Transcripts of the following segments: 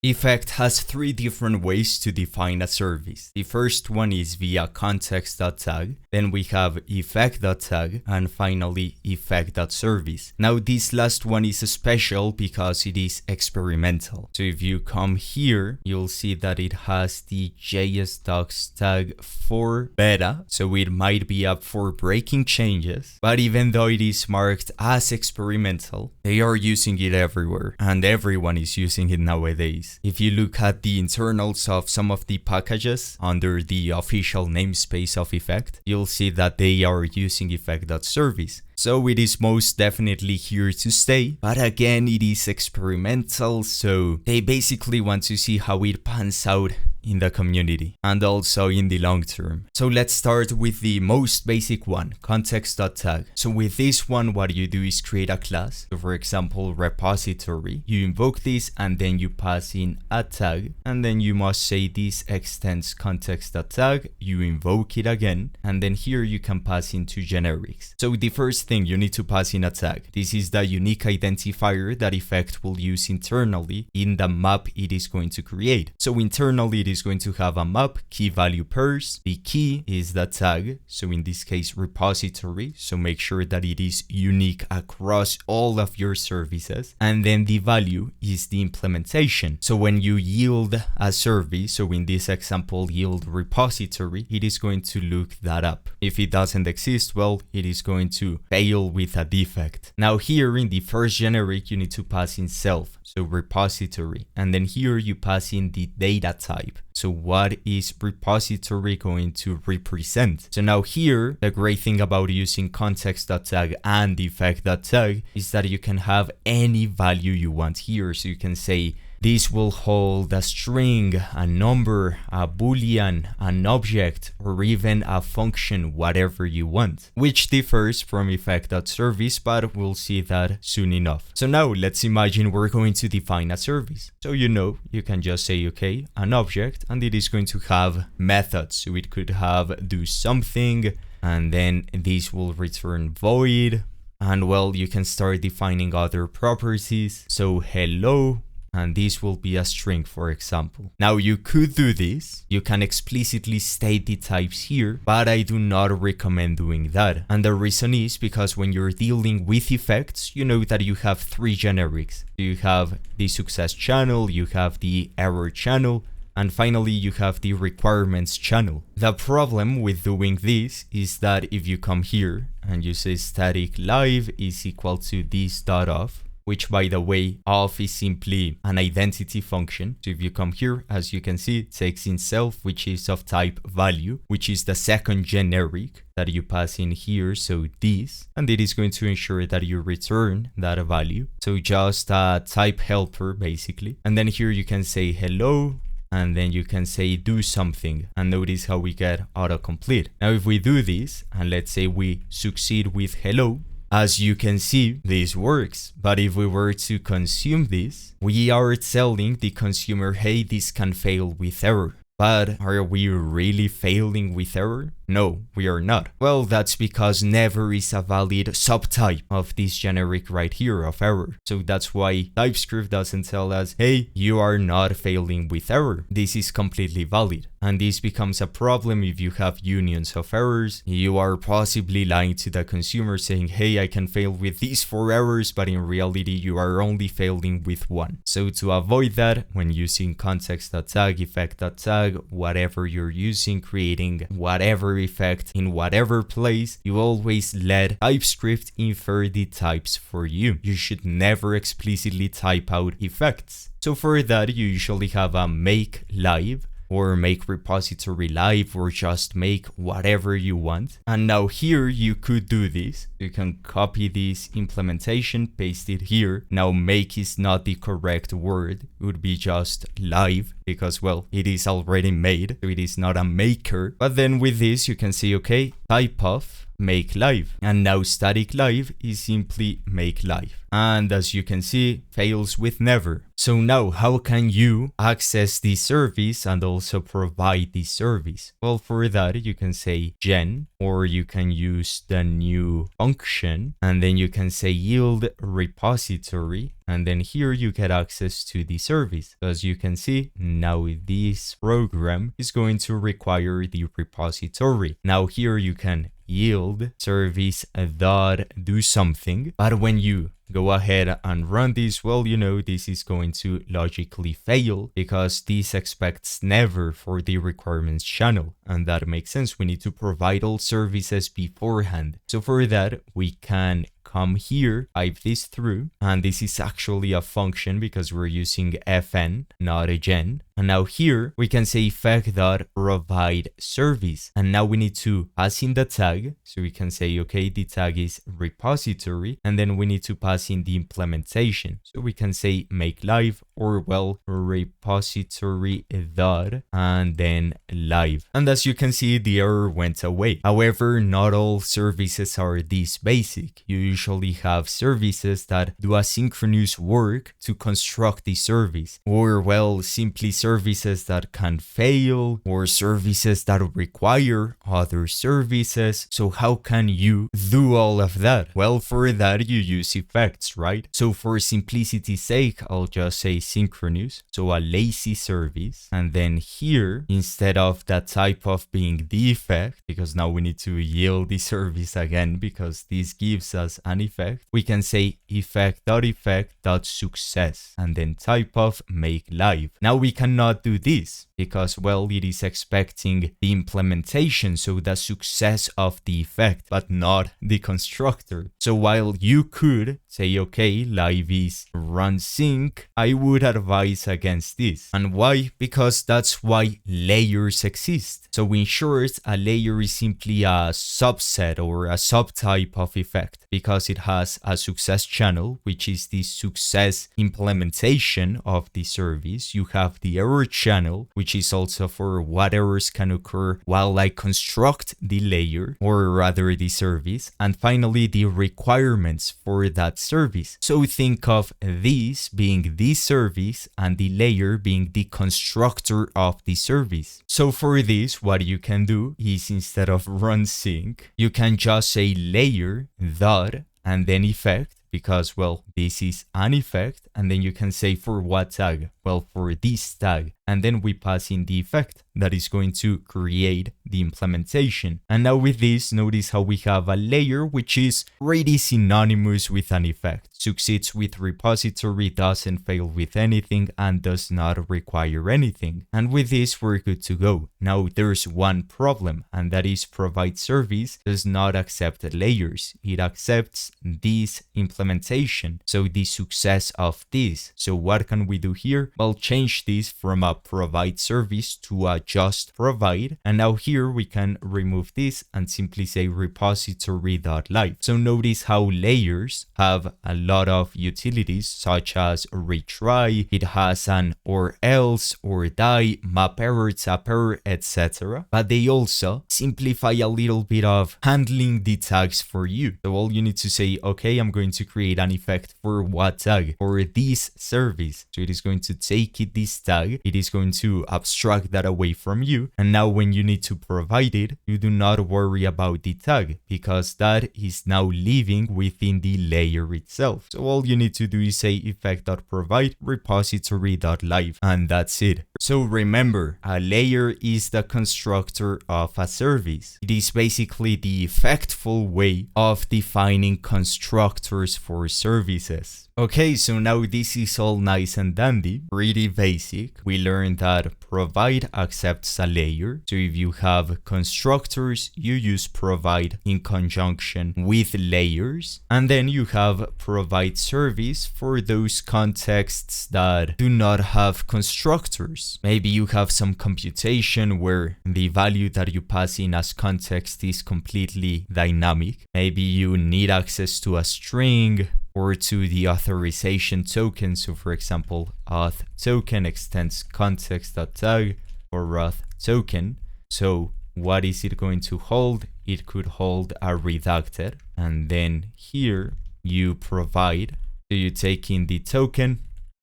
Effect has three different ways to define a service. The first one is via Context.Tag, then we have Effect.Tag, and finally Effect.Service. Now this last one is special because it is experimental. So if you come here, you'll see that it has the JS docs tag for beta, so it might be up for breaking changes, but even though it is marked as experimental, they are using it everywhere, and everyone is using it nowadays. If you look at the internals of some of the packages under the official namespace of Effect, you'll see that they are using Effect.Service. So it is most definitely here to stay, but again it is experimental, so they basically want to see how it pans out in the community and also in the long term. So let's start with the most basic one, Context.Tag. So with this one, what you do is create a class. So for example, repository. You invoke this and then you pass in a tag, and then you must say this extends Context.Tag. You invoke it again, and then here you can pass in two generics. So the first thing, you need to pass in a tag. This is the unique identifier that Effect will use internally in the map it is going to create. So internally it is going to have a map key value pairs. The key is the tag, so in this case repository, so make sure that it is unique across all of your services, and then the value is the implementation. So when you yield a service, so in this example yield repository, it is going to look that up. If it doesn't exist, well, it is going to fail with a defect. Now here in the first generic you need to pass in self, so repository, and then here you pass in the data type. So what is repository going to represent? So now here, the great thing about using Context.Tag and Effect.Tag is that you can have any value you want here. So you can say, this will hold a string, a number, a boolean, an object, or even a function, whatever you want, which differs from Effect.Service, but we'll see that soon enough. So now let's imagine we're going to define a service. So you can just say, okay, an object, and it is going to have methods. So it could have do something, and then this will return void. And well, you can start defining other properties. So hello. And this will be a string, for example. Now you could do this. You can explicitly state the types here, but I do not recommend doing that. And the reason is because when you're dealing with effects, you know that you have three generics. You have the success channel, you have the error channel, and finally you have the requirements channel. The problem with doing this is that if you come here and you say static live is equal to this.off, which by the way, off is simply an identity function. So if you come here, as you can see, it takes in self, which is of type value, which is the second generic that you pass in here. So this, and it is going to ensure that you return that value. So just a type helper basically. And then here you can say hello, and then you can say do something, and notice how we get autocomplete. Now if we do this, and let's say we succeed with hello, as you can see, this works, but if we were to consume this, we are telling the consumer, hey, this can fail with error. But are we really failing with error? No, we are not. Well, that's because never is a valid subtype of this generic right here of error. So that's why TypeScript doesn't tell us, hey, you are not failing with error. This is completely valid. And this becomes a problem if you have unions of errors. You are possibly lying to the consumer saying, hey, I can fail with these 4 errors, but in reality, you are only failing with 1. So to avoid that, when using Context.Tag, Effect.Tag, whatever you're using, creating whatever effect in whatever place, you always let TypeScript infer the types for you. You should never explicitly type out effects. So for that, you usually have a make live, or make repository live, or just make whatever you want. And now here you could do this. You can copy this implementation, paste it here. Now make is not the correct word. It would be just live because, well, it is already made. So it is not a maker. But then with this, you can say, okay, type of, make live. And now static live is simply make live. And as you can see, fails with never. So now how can you access this service and also provide this service? Well, for that you can say gen, or you can use the new function, and then you can say yield repository, and then here you get access to the service. As you can see, now this program is going to require the repository. Now here you can yield service dot do something, but when you go ahead and run this, well, you know, this is going to logically fail because this expects never for the requirements channel. And that makes sense. We need to provide all services beforehand. So for that, we can come here, pipe this through, and this is actually a function because we're using fn, not a gen. And now here we can say Effect.provideService, and now we need to pass in the tag. So we can say, okay, the tag is repository, and then we need to pass in the implementation. So we can say make live, or well, repository dot and then live. And as you can see, the error went away. However, not all services are this basic. You usually have services that do asynchronous work to construct the service, or well, simply services that can fail, or services that require other services. So how can you do all of that? Well, for that you use effects, right? So for simplicity's sake, I'll just say synchronous, so a lazy service, and then here, instead of that type of being the effect, because now we need to yield the service again because this gives us an effect, we can say effect.effect.success and then type of make live. Now we cannot do this because, well, it is expecting the implementation, so the success of the effect, but not the constructor. So while you could say, okay, live is run sync, I would advise against this. And why? Because that's why layers exist. So in short, a layer is simply a subset or a subtype of effect because it has a success channel, which is the success implementation of the service. You have the error channel, which is also for what errors can occur while I construct the layer, or rather the service, and finally the requirements for that service. So think of this being the service and the layer being the constructor of the service. So for this, what you can do is instead of run sync, you can just say layer dot and then effect, because, well, this is an effect, and then you can say for what tag? Well, for this tag, and then we pass in the effect that is going to create the implementation. And now with this, notice how we have a layer which is pretty synonymous with an effect, succeeds with repository, doesn't fail with anything, and does not require anything. And with this, we're good to go. Now there's one problem, and that is ProvideService does not accept layers. It accepts this implementation, so the success of this. So what can we do here? Well, change this from a provide service to a just provide, and now here we can remove this and simply say repository.live. So notice how layers have a lot of utilities such as retry, it has an or else, or die, map error, tap error, etc. But they also simplify a little bit of handling the tags for you. So all you need to say, okay, I'm going to create an effect for what tag? For this service. So it is going to take it this tag, it is going to abstract that away from you, and now when you need to provide it, you do not worry about the tag because that is now living within the layer itself. So all you need to do is say Effect.provide repository.live, and that's it. So remember, a layer is the constructor of a service. It is basically the effectful way of defining constructors for services. Okay, so now this is all nice and dandy, pretty basic. We learned that provide accepts a layer. So if you have constructors, you use provide in conjunction with layers. And then you have provide service for those contexts that do not have constructors. Maybe you have some computation where the value that you pass in as context is completely dynamic. Maybe you need access to a string or to the authorization token. So for example, auth token extends Context.Tag for auth token. So what is it going to hold? it could hold a redacted, and then here you provide. So you take in the token,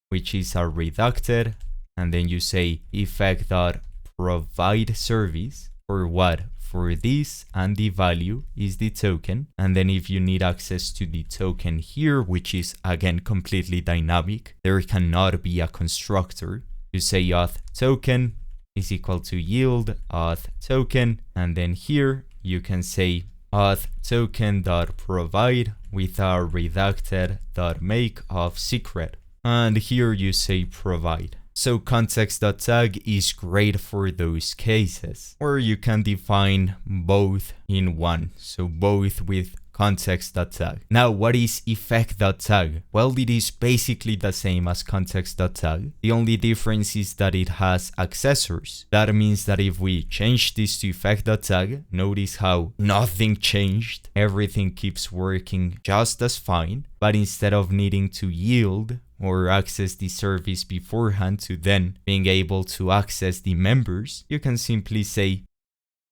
which is a redacted, and then you say Effect.provideService for what? For this, and the value is the token. And then if you need access to the token here, which is again completely dynamic, there cannot be a constructor. You say auth token is equal to yield auth token, and then here you can say auth token.provide with a redacted.make of secret, and here you say provide. So Context.Tag is great for those cases, or you can define both in one, so both with Context.Tag. Now, what is Effect.Tag? Well, it is basically the same as Context.Tag. The only difference is that it has accessors. That means that if we change this to Effect.Tag, notice how nothing changed. Everything keeps working just as fine, but instead of needing to yield or access the service beforehand to then being able to access the members, you can simply say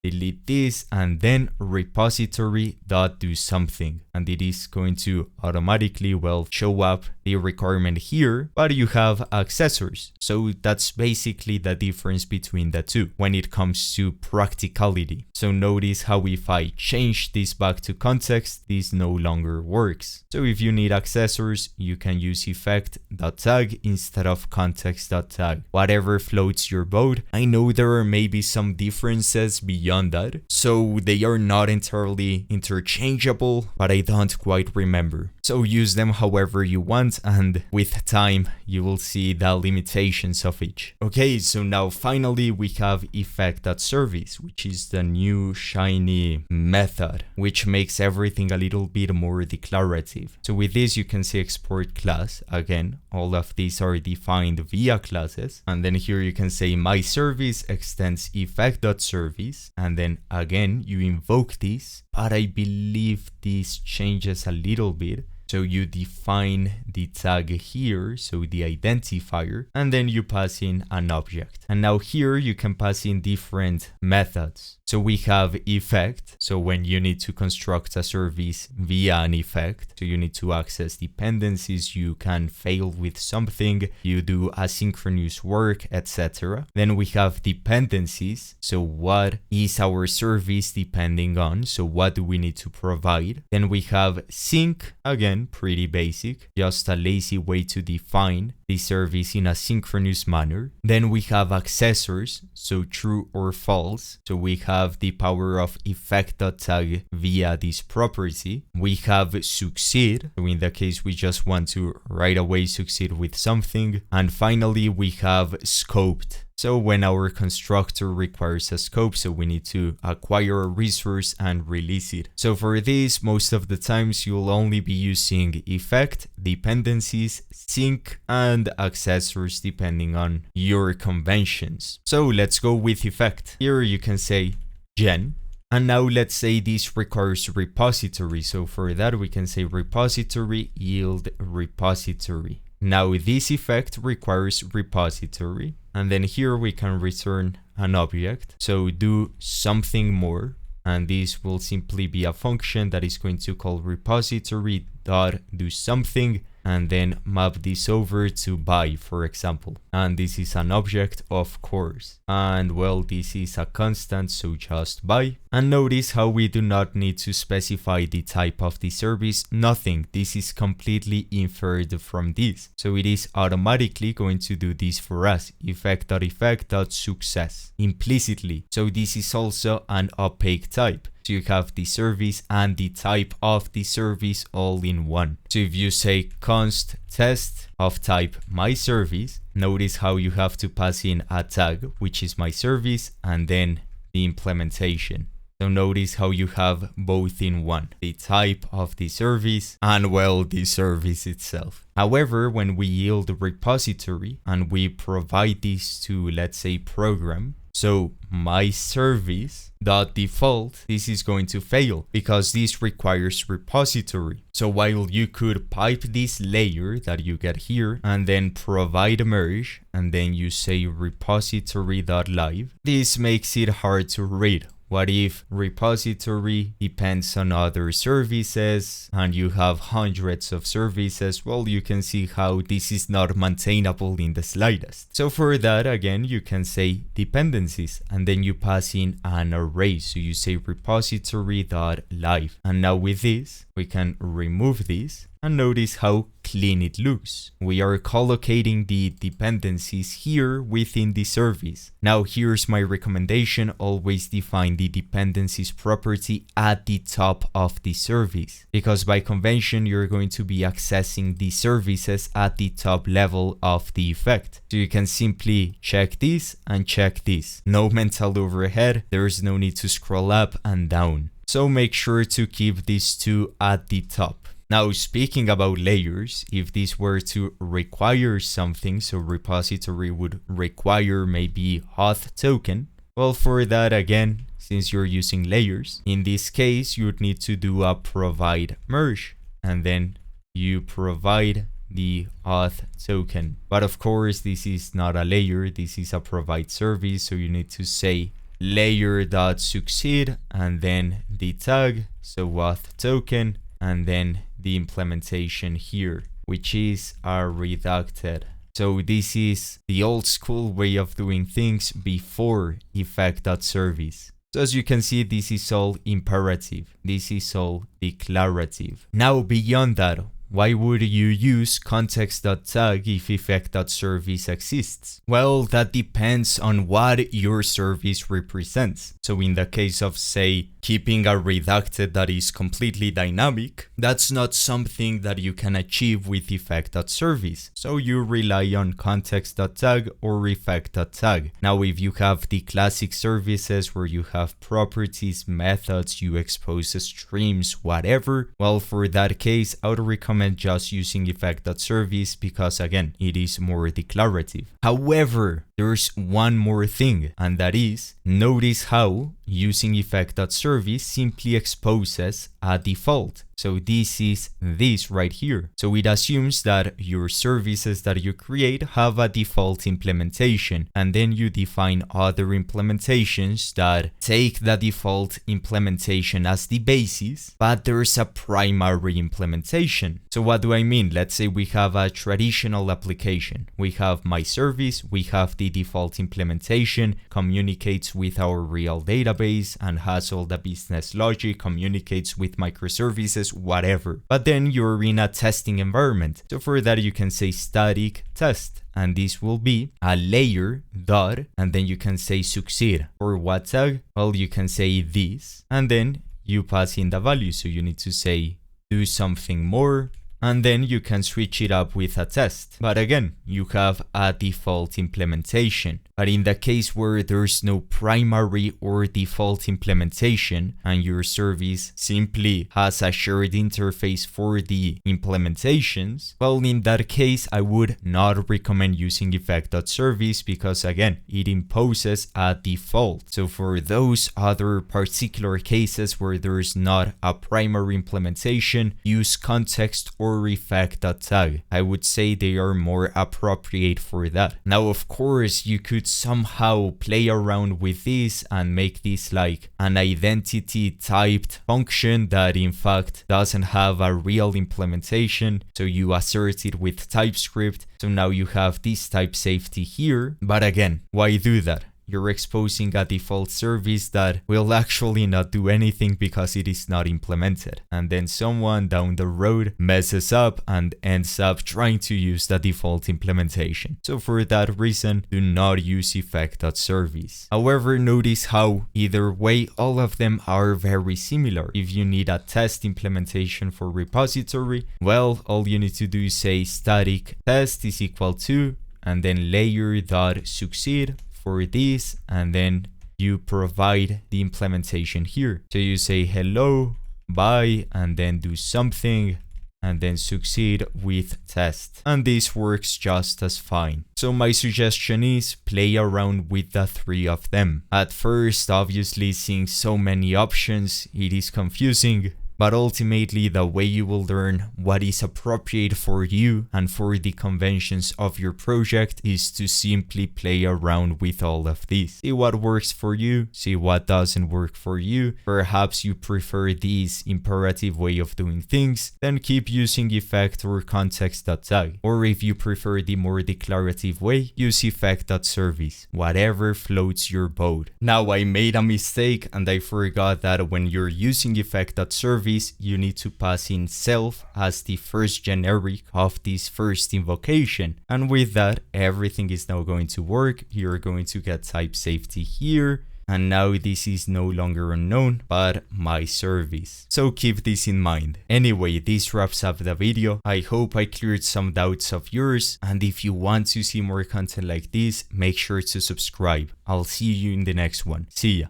delete this and then repository.doSomething, and it is going to automatically, well, show up the requirement here, but you have accessors. So that's basically the difference between the two when it comes to practicality. So notice how if I change this back to context, this no longer works. So if you need accessors, you can use Effect.Tag instead of Context.Tag. Whatever floats your boat. I know there are maybe some differences beyond that, so they are not entirely interchangeable, but I don't quite remember. So use them however you want, and with time you will see the limitations of each. Okay, so now finally we have Effect.Service, which is the new shiny method, which makes everything a little bit more declarative. So with this you can say export class. Again, all of these are defined via classes, and then here you can say my service extends Effect.Service, and then again you invoke this, but I believe this changes a little bit. So you define the tag here, so the identifier, and then you pass in an object. And now here you can pass in different methods. So we have effect. So when you need to construct a service via an effect, so you need to access dependencies, you can fail with something, you do asynchronous work, etc. Then we have dependencies. So what is our service depending on? So what do we need to provide? Then we have sync, again, pretty basic, just a lazy way to define the service in a synchronous manner. Then we have accessors, so true or false. So we have the power of Effect.Tag via this property. We have succeed, so in the case we just want to right away succeed with something. And finally we have scoped. So when our constructor requires a scope, so we need to acquire a resource and release it. So for this, most of the times you'll only be using effect, dependencies, sync, and accessors depending on your conventions. So let's go with effect. Here you can say gen. And now let's say this requires repository. So for that we can say repository yield repository. Now this effect requires repository, and then here we can return an object. So do something more, and this will simply be a function that is going to call repository.doSomething, and then map this over to buy, for example. And this is an object, of course. And well, this is a constant, so just buy. And notice how we do not need to specify the type of the service, nothing. This is completely inferred from this. So it is automatically going to do this for us, effect.effect.success, implicitly. So this is also an opaque type. So you have the service and the type of the service all in one. So if you say const test of type my service, notice how you have to pass in a tag, which is my service, and then the implementation. So notice how you have both in one, the type of the service and well, the service itself. However, when we yield a repository and we provide this to, let's say, program, so my service.default, this is going to fail because this requires repository. So while you could pipe this layer that you get here and then provide merge and then you say repository.live, this makes it hard to read. What if repository depends on other services and you have hundreds of services? Well, you can see how this is not maintainable in the slightest. So for that, again, you can say dependencies and then you pass in an array. So you say repository.live. And now with this, we can remove this. And notice how clean it looks. We are collocating the dependencies here within the service. Now here's my recommendation, always define the dependencies property at the top of the service. Because by convention, you're going to be accessing the services at the top level of the effect. So you can simply check this and check this. No mental overhead, there's no need to scroll up and down. So make sure to keep these two at the top. Now, speaking about layers, if this were to require something, so repository would require maybe auth token. Well, for that, again, since you're using layers, in this case, you would need to do a provide merge, and then you provide the auth token. But of course, this is not a layer, this is a provide service, so you need to say layer.succeed, and then the tag, so auth token, and then the implementation here, which is reducted. So this is the old school way of doing things before Effect.Service. So as you can see, this is all imperative. This is all declarative. Now beyond that, why would you use Context.Tag if Effect.Service exists? Well, that depends on what your service represents. So in the case of, say, keeping a reducted that is completely dynamic, that's not something that you can achieve with Effect.Service. So you rely on Context.Tag or Effect.Tag. Now, if you have the classic services where you have properties, methods, you expose streams, whatever, well, for that case, I would recommend just using Effect.Service because, again, it is more declarative. However, there's one more thing, and that is, notice how using Effect.Service simply exposes a default. So this is this right here. So it assumes that your services that you create have a default implementation, and then you define other implementations that take the default implementation as the basis, but there's a primary implementation. So what do I mean? Let's say we have a traditional application. We have my service, we have the default implementation, communicates with our real database and has all the business logic, communicates with microservices, whatever. But then you're in a testing environment. So for that you can say static test, and this will be a layer dot, and then you can say succeed. For what tag? Well, you can say this, and then you pass in the value. So you need to say do something more, and then you can switch it up with a test. But again, you have a default implementation. But in the case where there's no primary or default implementation and your service simply has a shared interface for the implementations, well, in that case, I would not recommend using Effect.Service because, again, it imposes a default. So for those other particular cases where there's not a primary implementation, use Context or Effect.Tag. I would say they are more appropriate for that. Now, of course, you could somehow play around with this and make this like an identity typed function that in fact doesn't have a real implementation. So you assert it with TypeScript. So now you have this type safety here. But again, why do that? You're exposing a default service that will actually not do anything because it is not implemented. And then someone down the road messes up and ends up trying to use the default implementation. So for that reason, do not use Effect.Service. However, notice how either way, all of them are very similar. If you need a test implementation for repository, well, all you need to do is say static test is equal to, and then layer.succeed for this, and then you provide the implementation here. So you say hello, bye, and then do something, and then succeed with test. And this works just as fine. So my suggestion is play around with the three of them. At first, obviously, seeing so many options, it is confusing. But ultimately, the way you will learn what is appropriate for you and for the conventions of your project is to simply play around with all of this. See what works for you, see what doesn't work for you. Perhaps you prefer this imperative way of doing things, then keep using Effect or Context.Tag. Or if you prefer the more declarative way, use Effect.Service. Whatever floats your boat. Now, I made a mistake and I forgot that when you're using Effect.Service, you need to pass in self as the first generic of this first invocation. And with that, everything is now going to work. You're going to get type safety here. And now this is no longer unknown, but my service. So keep this in mind. Anyway, this wraps up the video. I hope I cleared some doubts of yours. And if you want to see more content like this, make sure to subscribe. I'll see you in the next one. See ya.